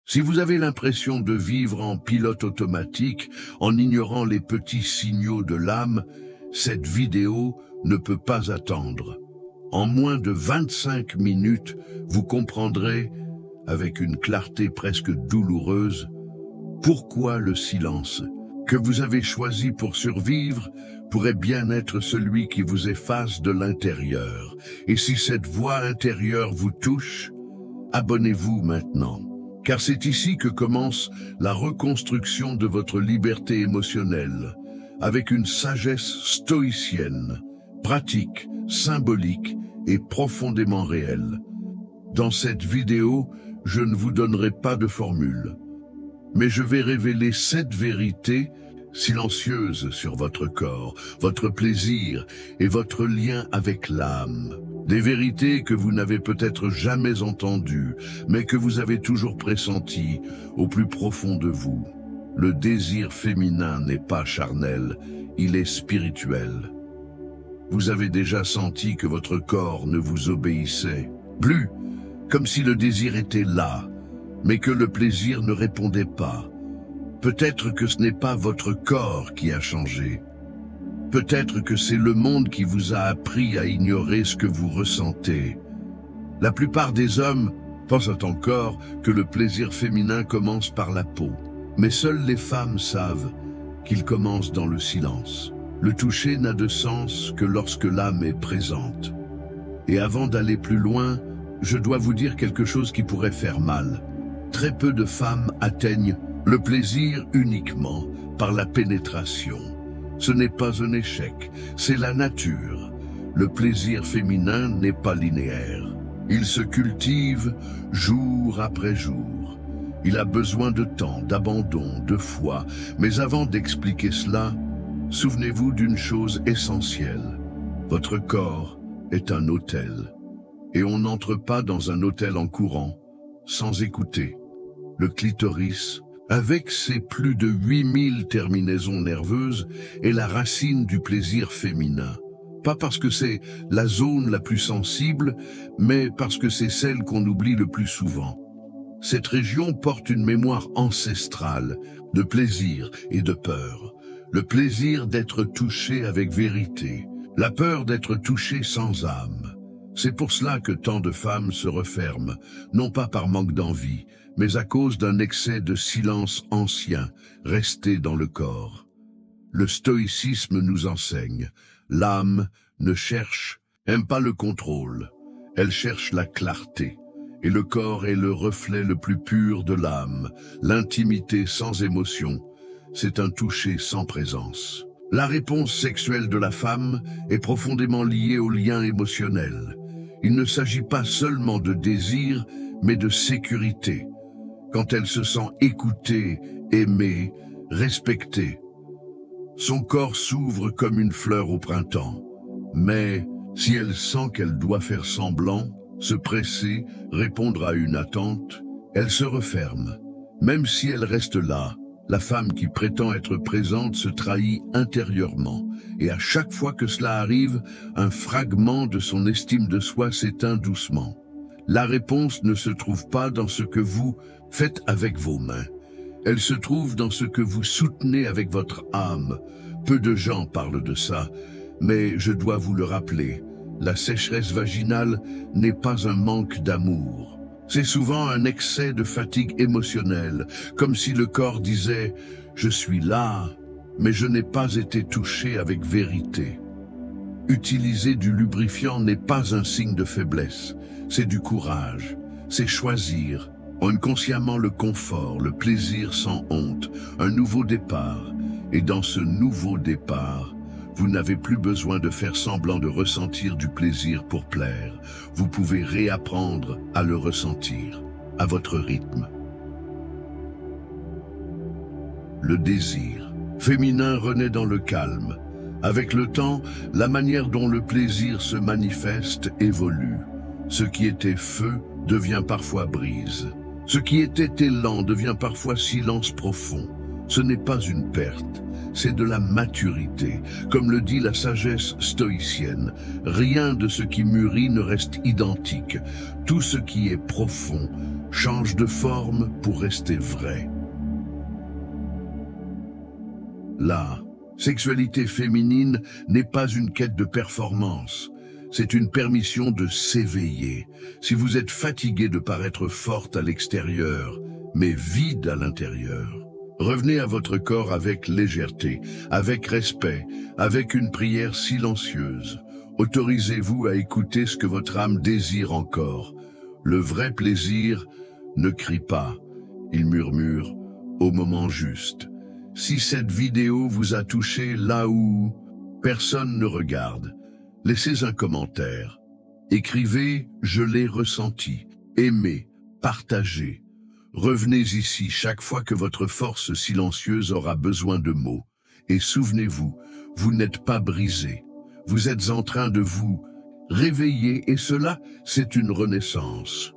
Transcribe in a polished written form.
Si vous avez l'impression de vivre en pilote automatique, en ignorant les petits signaux de l'âme, cette vidéo ne peut pas attendre. En moins de 25 minutes, vous comprendrez, avec une clarté presque douloureuse, pourquoi le silence que vous avez choisi pour survivre pourrait bien être celui qui vous efface de l'intérieur. Et si cette voix intérieure vous touche, abonnez-vous maintenant. Car c'est ici que commence la reconstruction de votre liberté émotionnelle, avec une sagesse stoïcienne, pratique, symbolique et profondément réelle. Dans cette vidéo, je ne vous donnerai pas de formule, mais je vais révéler 7 vérités silencieuses sur votre corps, votre plaisir et votre lien avec l'âme. Des vérités que vous n'avez peut-être jamais entendues, mais que vous avez toujours pressenties au plus profond de vous. Le désir féminin n'est pas charnel, il est spirituel. Vous avez déjà senti que votre corps ne vous obéissait plus, comme si le désir était là, mais que le plaisir ne répondait pas. Peut-être que ce n'est pas votre corps qui a changé. Peut-être que c'est le monde qui vous a appris à ignorer ce que vous ressentez. La plupart des hommes pensent encore que le plaisir féminin commence par la peau. Mais seules les femmes savent qu'il commence dans le silence. Le toucher n'a de sens que lorsque l'âme est présente. Et avant d'aller plus loin, je dois vous dire quelque chose qui pourrait faire mal. Très peu de femmes atteignent le plaisir uniquement par la pénétration. Ce n'est pas un échec, c'est la nature. Le plaisir féminin n'est pas linéaire. Il se cultive jour après jour. Il a besoin de temps, d'abandon, de foi. Mais avant d'expliquer cela, souvenez-vous d'une chose essentielle. Votre corps est un hôtel. Et on n'entre pas dans un hôtel en courant, sans écouter. Le clitoris, avec ses plus de 8000 terminaisons nerveuses, est la racine du plaisir féminin. Pas parce que c'est la zone la plus sensible, mais parce que c'est celle qu'on oublie le plus souvent. Cette région porte une mémoire ancestrale de plaisir et de peur. Le plaisir d'être touché avec vérité, la peur d'être touché sans âme. C'est pour cela que tant de femmes se referment, non pas par manque d'envie, mais à cause d'un excès de silence ancien, resté dans le corps. Le stoïcisme nous enseigne, l'âme n'aime pas le contrôle, elle cherche la clarté. Et le corps est le reflet le plus pur de l'âme, l'intimité sans émotion, c'est un toucher sans présence. La réponse sexuelle de la femme est profondément liée au lien émotionnel. Il ne s'agit pas seulement de désir, mais de sécurité. Quand elle se sent écoutée, aimée, respectée, son corps s'ouvre comme une fleur au printemps. Mais si elle sent qu'elle doit faire semblant, se presser, répondre à une attente, elle se referme. Même si elle reste là, la femme qui prétend être présente se trahit intérieurement. Et à chaque fois que cela arrive, un fragment de son estime de soi s'éteint doucement. La réponse ne se trouve pas dans ce que vous faites avec vos mains. Elle se trouve dans ce que vous soutenez avec votre âme. Peu de gens parlent de ça, mais je dois vous le rappeler. La sécheresse vaginale n'est pas un manque d'amour. C'est souvent un excès de fatigue émotionnelle, comme si le corps disait « Je suis là, mais je n'ai pas été touché avec vérité ». Utiliser du lubrifiant n'est pas un signe de faiblesse, c'est du courage, c'est choisir, inconsciemment le confort, le plaisir sans honte, un nouveau départ. Et dans ce nouveau départ, vous n'avez plus besoin de faire semblant de ressentir du plaisir pour plaire. Vous pouvez réapprendre à le ressentir, à votre rythme. Le désir féminin renaît dans le calme. Avec le temps, la manière dont le plaisir se manifeste évolue. Ce qui était feu devient parfois brise. Ce qui était élan devient parfois silence profond. Ce n'est pas une perte. C'est de la maturité. Comme le dit la sagesse stoïcienne, rien de ce qui mûrit ne reste identique. Tout ce qui est profond change de forme pour rester vrai. La sexualité féminine n'est pas une quête de performance, c'est une permission de s'éveiller. Si vous êtes fatigué de paraître forte à l'extérieur, mais vide à l'intérieur, revenez à votre corps avec légèreté, avec respect, avec une prière silencieuse. Autorisez-vous à écouter ce que votre âme désire encore. Le vrai plaisir ne crie pas, il murmure au moment juste. Si cette vidéo vous a touché là où personne ne regarde, laissez un commentaire. Écrivez « Je l'ai ressenti ». Aimez, partagez. Revenez ici chaque fois que votre force silencieuse aura besoin de mots. Et souvenez-vous, vous n'êtes pas brisé. Vous êtes en train de vous réveiller et cela, c'est une renaissance.